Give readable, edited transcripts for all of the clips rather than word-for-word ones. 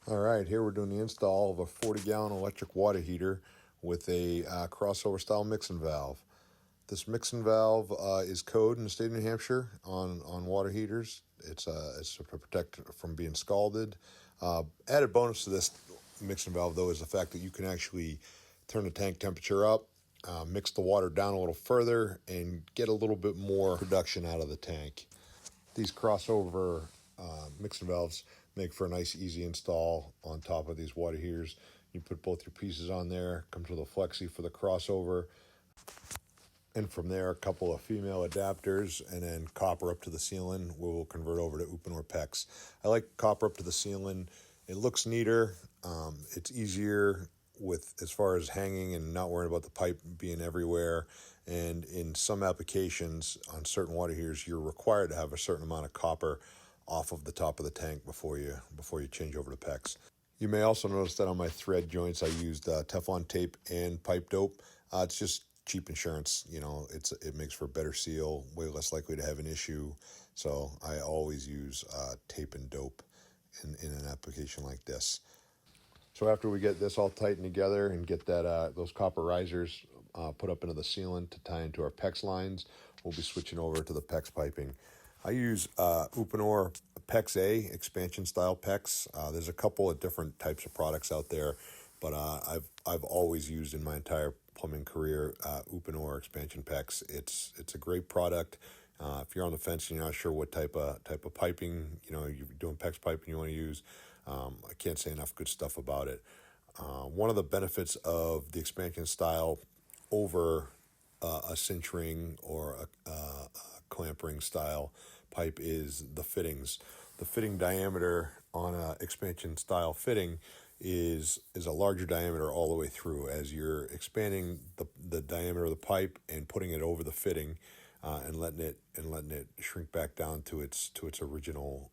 All right, here we're doing the install of a 40-gallon electric water heater with a crossover style mixing valve. This mixing valve is code in the state of New Hampshire on water heaters. It's to protect from being scalded. Added bonus to this mixing valve, though, is the fact that you can actually turn the tank temperature up, mix the water down a little further, and get a little bit more production out of the tank. These crossover mixing valves make for a nice easy install on top of these water heaters. You put both your pieces on there, comes with a flexi for the crossover, and from there a couple of female adapters, and then copper up to the ceiling we'll convert over to Uponor PEX. I like copper up to the ceiling. It looks neater. It's easier with as far as hanging and not worrying about the pipe being everywhere. And in some applications on certain water heaters, you're required to have a certain amount of copper off of the top of the tank before you change over to PEX. You may also notice that on my thread joints I used Teflon tape and pipe dope. It's just cheap insurance. It makes for a better seal, way less likely to have an issue. So I always use tape and dope in an application like this. So after we get this all tightened together and get that those copper risers put up into the ceiling to tie into our PEX lines, we'll be switching over to the PEX piping. I use Uponor PEX A expansion style PEX. There's a couple of different types of products out there, but I've always used in my entire plumbing career Uponor expansion PEX. It's a great product. If you're on the fence and you're not sure what type of piping, you're doing PEX piping you want to use, I can't say enough good stuff about it. One of the benefits of the expansion style over a cinch ring or a clamp ring style pipe is the fittings. The fitting diameter on a expansion style fitting is a larger diameter all the way through. As you're expanding the diameter of the pipe and putting it over the fitting, and letting it shrink back down to its original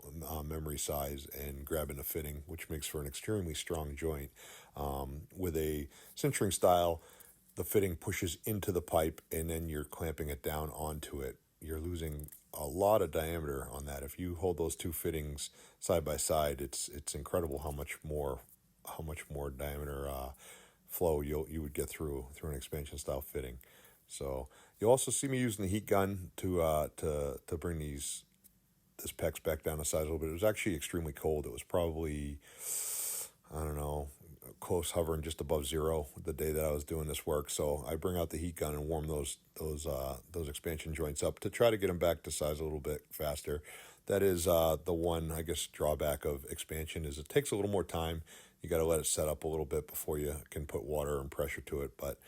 memory size and grabbing the fitting, which makes for an extremely strong joint. With a cinch ring style, the fitting pushes into the pipe and then you're clamping it down onto it. You're losing a lot of diameter on that. If you hold those two fittings side by side, it's incredible how much more diameter flow you would get through an expansion style fitting. So you'll also see me using the heat gun to bring this PEX back down to size a little bit. It was actually extremely cold. It was probably, I don't know, close hovering just above zero the day that I was doing this work. So I bring out the heat gun and warm those expansion joints up to try to get them back to size a little bit faster. That is the one, I guess, drawback of expansion is it takes a little more time. You got to let it set up a little bit before you can put water and pressure to it. But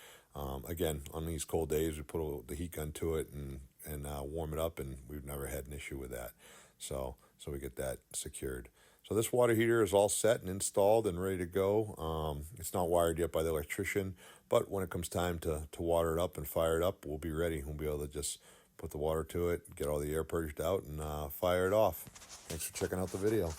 again, on these cold days, we put the heat gun to it and warm it up, and we've never had an issue with that. So we get that secured. So this water heater is all set and installed and ready to go. It's not wired yet by the electrician, but when it comes time to water it up and fire it up, we'll be ready. We'll be able to just put the water to it, get all the air purged out, and fire it off. Thanks for checking out the video.